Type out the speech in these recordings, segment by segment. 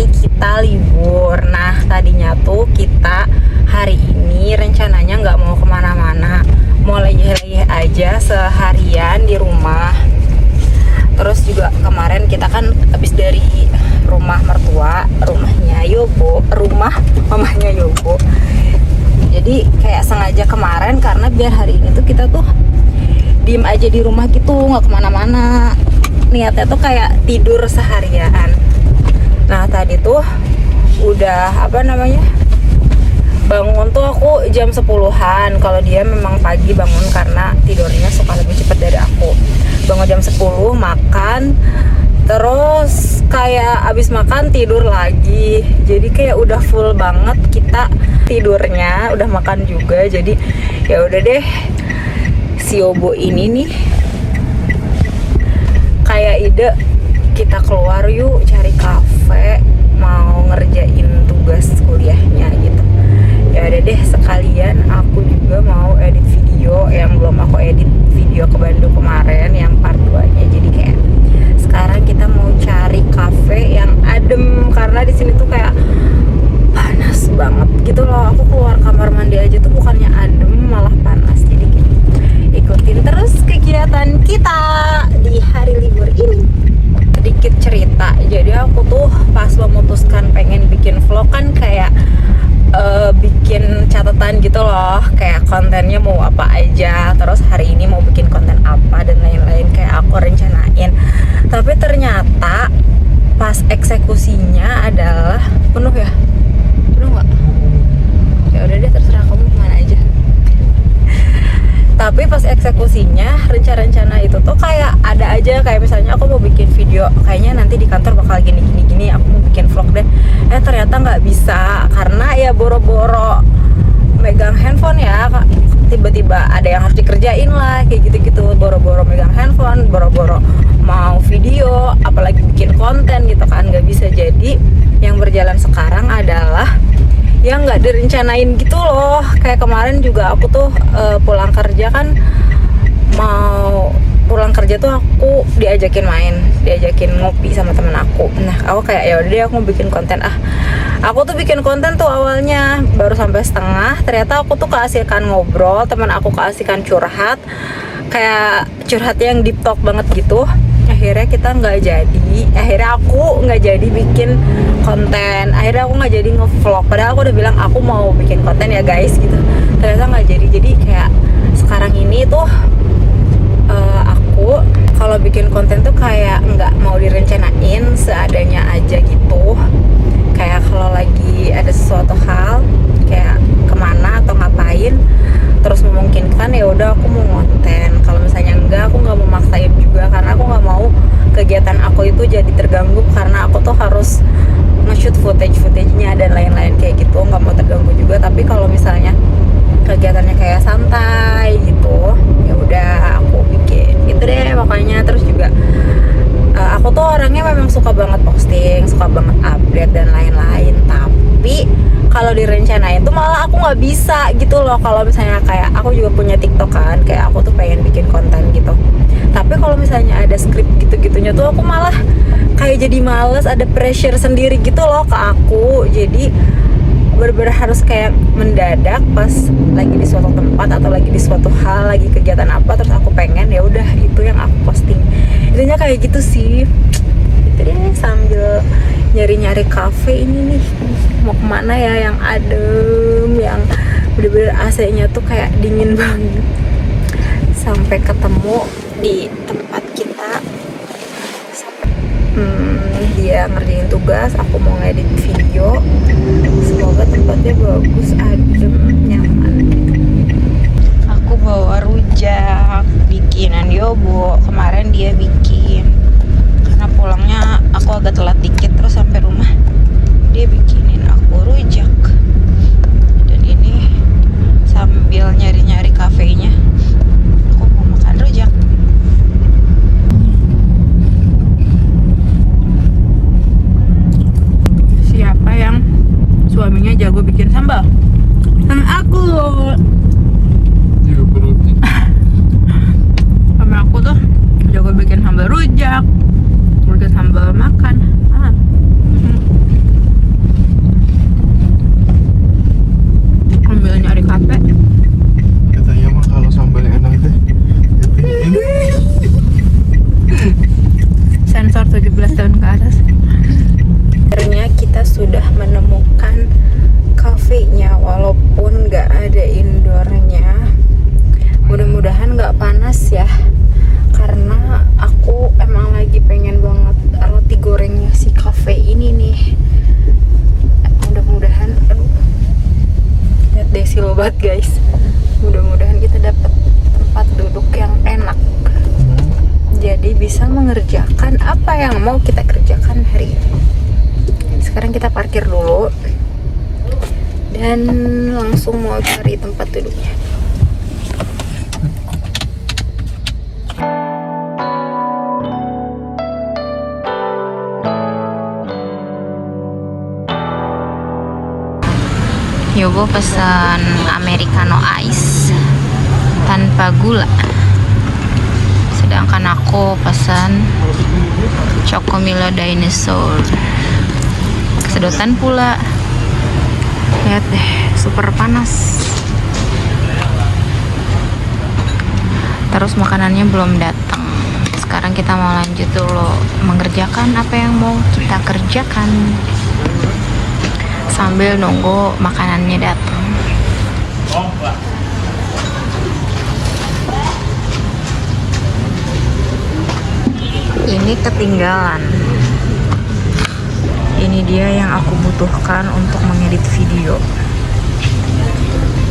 hari kita libur. Nah tadinya tuh kita hari ini rencananya nggak mau kemana-mana, mau leyeh-leyeh aja seharian di rumah. Terus juga kemarin kita kan habis dari rumah mertua, rumahnya Yobo, rumah mamahnya Yobo. Jadi kayak sengaja kemarin karena biar hari ini tuh kita tuh diem aja di rumah gitu, nggak kemana-mana. Niatnya tuh kayak tidur seharian. Nah tadi tuh udah bangun tuh aku jam 10-an. Kalau dia memang pagi bangun karena tidurnya suka lebih cepat dari aku. Bangun jam 10, makan, terus kayak abis makan tidur lagi. Jadi kayak udah full banget kita tidurnya, udah makan juga. Jadi ya udah deh, si Yobo ini nih kayak ide kita keluar yuk cari kafe, mau ngerjain tugas kuliahnya gitu. Ya udah deh, sekalian aku juga mau edit video yang belum aku edit, video ke Bandung kemarin yang part 2-nya. Jadi kayak sekarang kita mau cari kafe yang adem karena di sini tuh kayak panas banget gitu loh. Aku keluar kamar mandi aja tuh bukannya adem malah panas. Jadi ikutin terus kegiatan kita di hari libur ini. Sedikit cerita, jadi aku tuh pas memutuskan pengen bikin vlog kan kayak bikin catatan gitu loh, kayak kontennya mau apa aja, terus hari ini mau bikin konten apa dan lain-lain kayak aku rencanain. Tapi ternyata pas eksekusinya adalah penuh nggak? Ya udah deh, terserah kamu kemana aja. Tapi pas eksekusinya rencana itu tuh kayak ada aja, kayak misalnya aku mau bikin video, kayaknya nanti di kantor bakal gini, aku mau bikin vlog deh. Ternyata nggak bisa karena ya boro-boro megang handphone ya, tiba-tiba ada yang harus dikerjain lah kayak gitu-gitu, boro-boro megang handphone, boro-boro mau video, apalagi bikin konten gitu kan, nggak bisa. Jadi yang berjalan sekarang adalah yang nggak direncanain gitu loh. Kayak kemarin juga aku tuh pulang kerja kan, mau pulang kerja tuh aku diajakin ngopi sama temen aku. Nah aku kayak ya udah deh, aku mau bikin konten. Aku tuh bikin konten tuh awalnya baru sampai setengah, ternyata aku tuh keasikan ngobrol, teman aku keasikan curhat, kayak curhat yang deep talk banget gitu. Akhirnya aku nggak jadi bikin konten, akhirnya aku nggak jadi nge-vlog, padahal aku udah bilang aku mau bikin konten ya guys gitu. Ternyata nggak jadi kayak sekarang ini tuh aku kalau bikin konten tuh kayak nggak mau direncanain, seadanya aja gitu. Kayak kalau lagi ada sesuatu hal kayak kemana atau ngapain terus memungkinkan, ya udah aku mau konten. Kalau misalnya enggak, aku nggak mau maksain juga karena aku nggak mau kegiatan aku itu jadi terganggu karena aku tuh harus nge-shoot footage-nya dan lain-lain kayak gitu, nggak mau terganggu juga. Tapi kalau misalnya kegiatannya kayak santai gitu, ya udah aku bikin gitu deh pokoknya. Terus juga aku tuh orangnya memang suka banget posting, suka banget update dan lain-lain, tapi kalau direncanain tuh malah aku nggak bisa gitu loh. Kalau misalnya kayak aku juga punya TikTok kan, kayak aku tuh pengen bikin konten gitu, tapi kalau misalnya ada skrip gitu-gitunya tuh aku malah kayak jadi males, ada pressure sendiri gitu loh ke aku. Jadi bener-bener harus kayak mendadak pas lagi di suatu tempat atau lagi di suatu hal, lagi kegiatan apa, terus aku pengen, ya udah itu yang aku posting. Intinya kayak gitu sih. Itu deh, sambil nyari-nyari kafe ini nih, mau kemana ya yang adem, yang bener-bener AC-nya tuh kayak dingin banget. Sampai ketemu di tempat kita, dia ngerjain tugas, aku mau ngedit video. Semoga tempatnya bagus, adem, nyaman. Aku bawa rujak bikinan Yobo, kemarin dia bikin. Karena pulangnya aku agak telat dikit, terus sampai rumah dia bikinin aku rujak. Dan ini sambil nyari-nyari kafenya, aku mau makan rujak. Siapa yang suaminya jago bikin sambal? Sama aku. Sama aku tuh jago bikin sambal rujak, sambal makan. capek. Katanya mah kalau sambal enak deh. Sensor 17 tahun ke atas. Akhirnya kita sudah menemukan kafenya walaupun nggak ada indoornya. Mudah-mudahan nggak panas ya, karena aku emang lagi pengen banget roti gorengnya si cafe ini nih. Mudah-mudahan, aduh, lihat deh silobat guys. Mudah-mudahan kita dapat tempat duduk yang enak, jadi bisa mengerjakan apa yang mau kita kerjakan hari ini. Sekarang kita parkir dulu dan langsung mau cari tempat duduknya. Yobo pesan americano ice tanpa gula, sedangkan aku pesan Chocomilo dinosaur kesedotan pula. Lihat deh, super panas. Terus makanannya belum datang. Sekarang kita mau lanjut dulu mengerjakan apa yang mau kita kerjakan sambil nunggu makanannya datang. Ini ketinggalan. Ini dia yang aku butuhkan untuk mengedit video.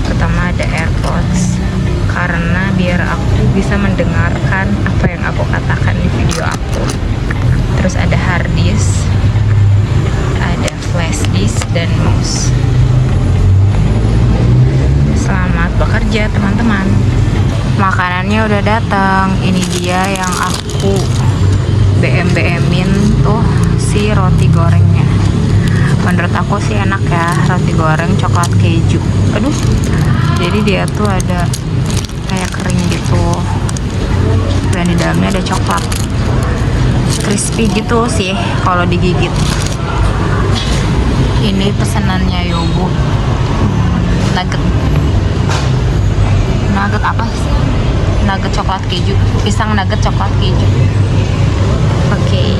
Pertama ada AirPods, karena biar aku bisa mendengarkan apa yang aku katakan di video aku. Terus ada hard disk, ada flash disk, dan mouse. Selamat bekerja teman-teman. Makanannya udah datang. Ini dia yang aku BM-BM-in tuh, si roti gorengnya. Menurut aku sih enak ya, roti goreng coklat keju. Aduh, jadi dia tuh ada kayak kering gitu, dan di dalamnya ada coklat, crispy gitu sih kalau digigit. Ini pesenannya Yobo, nugget apa sih? Nugget coklat keju, pisang nugget coklat keju. Oke.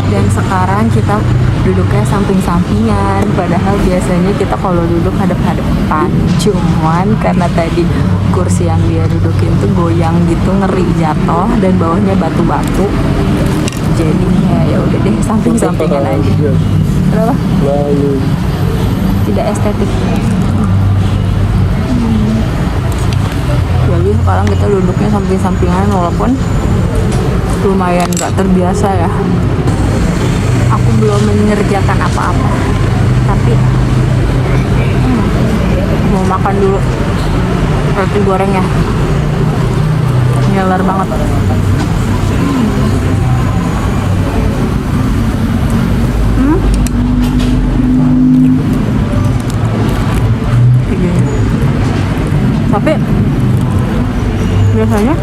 Dan sekarang kita duduknya samping-sampingan, padahal biasanya kita kalau duduk hadap-hadapan. Cuman karena tadi kursi yang dia dudukin tuh goyang gitu, ngeri jatuh, dan bawahnya batu-batu. Jadinya ya udah deh samping-sampingan aja. Kenapa? Tidak estetik. Jadi sekarang kita duduknya samping-sampingan, walaupun lumayan gak terbiasa ya. Aku belum mengerjakan apa-apa, tapi mau makan dulu roti gorengnya. Nyeler banget. Tapi biasanya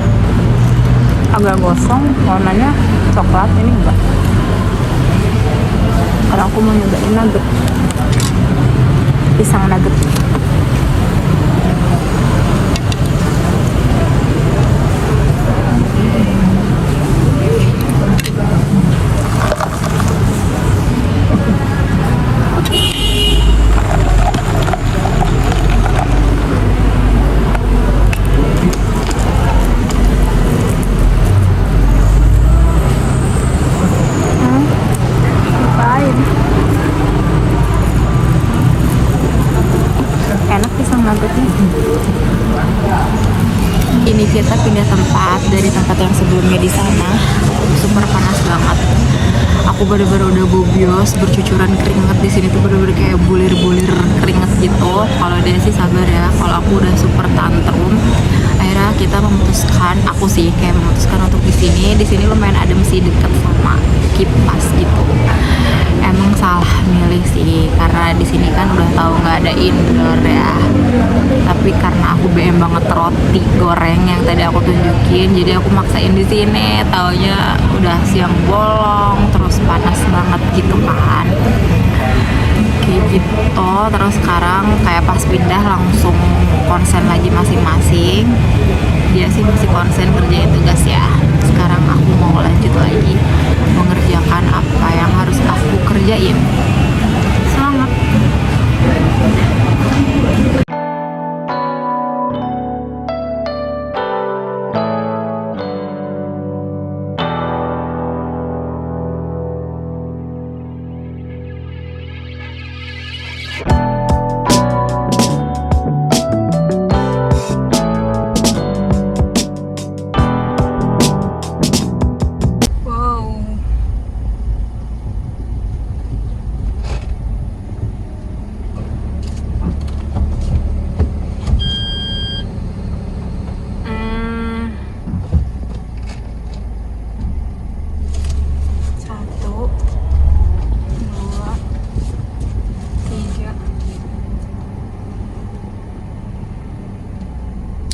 agak gosong, warnanya coklat, ini enggak. Karena aku mau nyobain nugget, pisang nugget. Ini kita pindah tempat dari tempat yang sebelumnya di sana. Super panas banget. Aku bener-bener udah bobios, bercucuran keringat di sini tuh bener-bener kayak bulir-bulir keringat gitu. Kalau dia sih sabar ya. Kalau aku udah super tantrum. Akhirnya kita memutuskan, aku sih kayak memutuskan untuk di sini. Di sini lumayan adem sih, deket sama kipas gitu. Emang salah milih sih, karena di sini kan udah tahu nggak ada indoor ya. Tapi karena aku BM banget roti goreng yang tadi aku tunjukin, jadi aku maksain di sini. Taunya udah siang bolong, terus panas banget gitu kan. kayak gitu. Terus sekarang kayak pas pindah langsung konsen lagi masing-masing. Dia sih masih konsen kerjain tugas ya. Sekarang aku mau lanjut lagi mengerjakan apa yang harus aku kerjain. Semangat.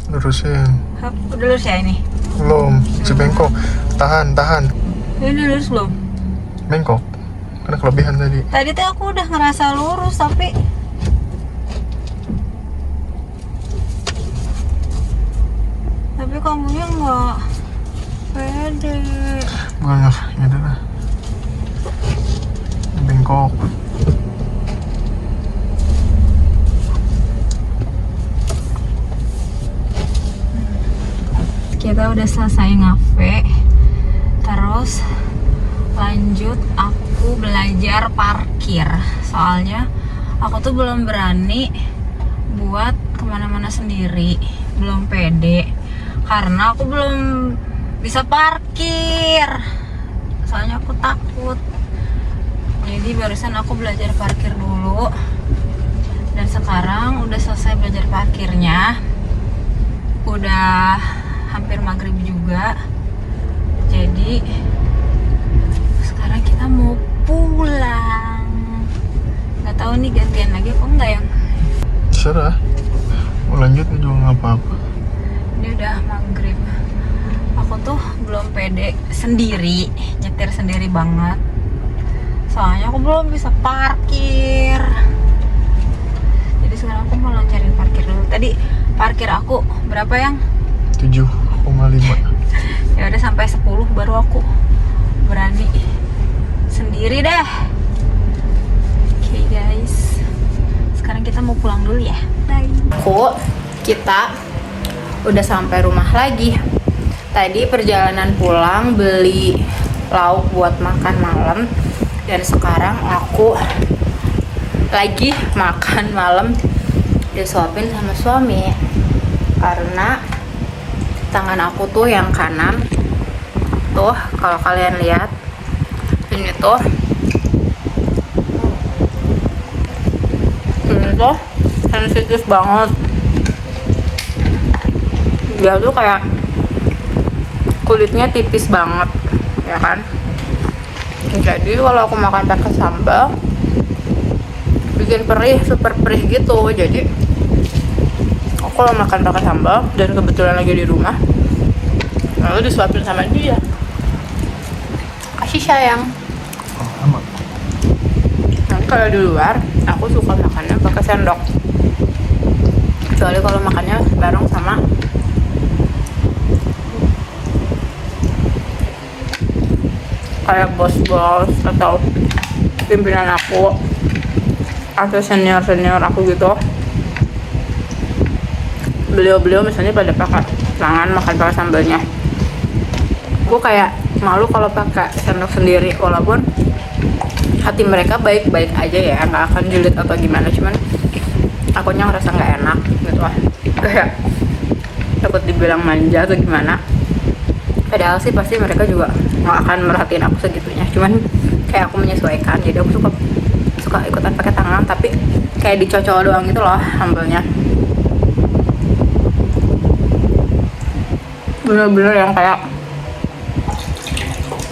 Lurusin. Udah lurus ya ini? Belum, si bengkok. Tahan. Ini lurus belum? Bengkok. Karena kelebihan tadi. Tadi tuh aku udah ngerasa lurus tapi kamunya nggak pede. Bukan ya udah. Bengkok. Kita udah selesai ngafe, terus lanjut aku belajar parkir. Soalnya aku tuh belum berani buat kemana-mana sendiri, belum pede karena aku belum bisa parkir. Soalnya aku takut. Jadi barusan aku belajar parkir dulu, dan sekarang udah selesai belajar parkirnya. Udah hampir maghrib juga, jadi sekarang kita mau pulang. Nggak tahu nih gantian lagi apa enggak yang serah, mau lanjut juga nggak apa-apa. Ini udah maghrib. Aku tuh belum pede sendiri, nyetir sendiri banget, soalnya aku belum bisa parkir. Jadi sekarang aku mau lancarin parkir dulu. Tadi parkir aku berapa yang? 7,5. Ya udah sampai 10 baru aku berani sendiri dah. Oke guys, sekarang kita mau pulang dulu ya. Bye. Kita udah sampai rumah lagi. Tadi perjalanan pulang beli lauk buat makan malam, dan sekarang aku lagi makan malam disuapin sama suami karena tangan aku tuh yang kanan tuh, kalau kalian lihat ini tuh sensitif banget. Dia tuh kayak kulitnya tipis banget ya kan. Jadi kalau aku makan pakai sambal bikin perih, super perih gitu. Jadi aku kalau makan pakai sambal dan kebetulan lagi di rumah, lalu disuapin sama dia. Kasih sayang. Oh, amat. Nanti kalau di luar aku suka makannya pakai sendok, kecuali kalau makannya bareng sama kayak bos-bos atau pimpinan aku atau senior aku gitu. Beliau misalnya pada pakai tangan makan pakai sambalnya. Gue kayak malu kalau pakai sendok sendiri, walaupun hati mereka baik-baik aja ya, nggak akan julid atau gimana, cuman akunya ngerasa nggak enak gitu lah. Kayak takut dibilang manja atau gimana. Padahal sih pasti mereka juga nggak akan merhatiin aku segitunya, cuman kayak aku menyesuaikan. Jadi aku suka ikutan pakai tangan, tapi kayak dicocol doang gitu loh sambalnya. Bener-bener yang kayak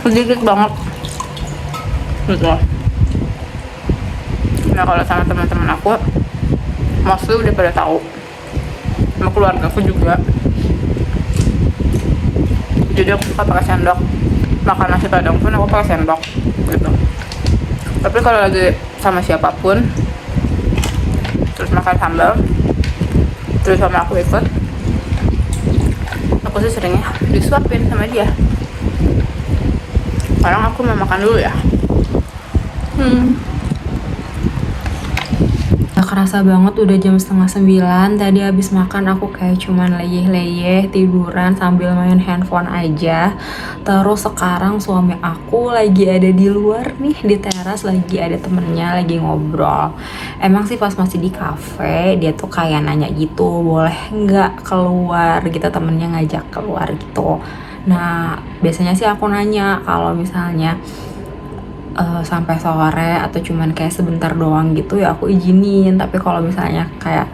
sedikit banget gitu. Nah kalau sama teman-teman aku mostly udah pada tahu, sama keluarga aku juga. Jadi aku suka pakai sendok, makan nasi padang pun aku pakai sendok gitu. Tapi kalau lagi sama siapapun terus makan sambal terus sama aku ikut, aku sih seringnya disuapin sama dia. Sekarang aku mau makan dulu ya. Gak kerasa banget udah jam 8:30. Tadi habis makan aku kayak cuman leyeh-leyeh tiduran sambil main handphone aja. Terus sekarang suami aku lagi ada di luar nih, di teras, lagi ada temennya lagi ngobrol. Emang sih pas masih di cafe dia tuh kayak nanya gitu, boleh nggak keluar gitu, temennya ngajak keluar gitu. Nah biasanya sih aku nanya kalau misalnya sampai sore atau cuman kayak sebentar doang gitu ya aku izinin. Tapi kalau misalnya kayak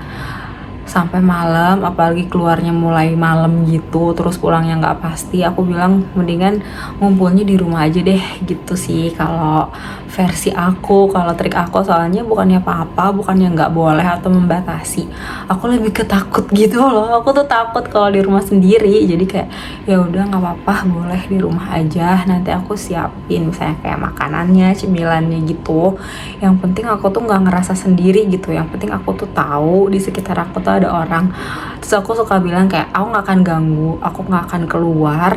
sampai malam, apalagi keluarnya mulai malam gitu terus pulangnya nggak pasti, aku bilang mendingan ngumpulnya di rumah aja deh gitu sih kalau versi aku, kalau trik aku. Soalnya bukannya apa-apa, bukannya nggak boleh atau membatasi, aku lebih ketakut gitu loh. Aku tuh takut kalau di rumah sendiri, jadi kayak ya udah nggak apa-apa, boleh di rumah aja, nanti aku siapin misalnya kayak makanannya, cemilannya gitu. Yang penting aku tuh nggak ngerasa sendiri gitu, yang penting aku tuh tahu di sekitar aku tuh ada orang. Terus aku suka bilang kayak aku nggak akan ganggu, aku nggak akan keluar,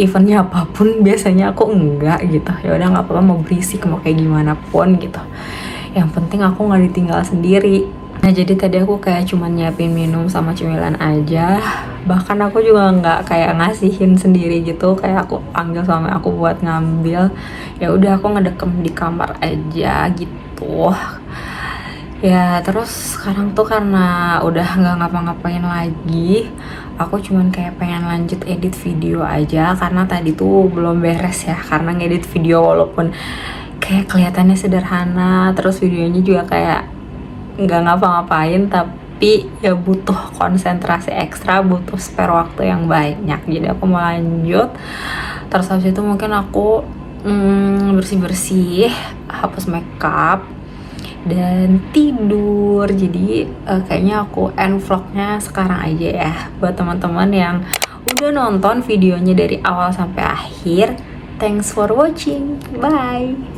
eventnya apapun biasanya aku enggak gitu. Ya udah nggak apa-apa, mau berisik mau kayak gimana pun gitu, yang penting aku nggak ditinggal sendiri. Nah jadi tadi aku kayak cuman nyiapin minum sama cemilan aja, bahkan aku juga nggak kayak ngasihin sendiri gitu, kayak aku panggil suami aku buat ngambil. Ya udah aku ngedekem di kamar aja gitu ya. Terus sekarang tuh karena udah nggak ngapa-ngapain lagi, aku cuman kayak pengen lanjut edit video aja, karena tadi tuh belum beres ya, karena ngedit video walaupun kayak kelihatannya sederhana, terus videonya juga kayak nggak ngapa-ngapain, tapi ya butuh konsentrasi ekstra, butuh spare waktu yang banyak. Jadi aku mau lanjut, terus habis itu mungkin aku bersih-bersih, hapus makeup dan tidur. Jadi kayaknya aku end vlognya sekarang aja ya. Buat teman-teman yang udah nonton videonya dari awal sampai akhir, thanks for watching, bye.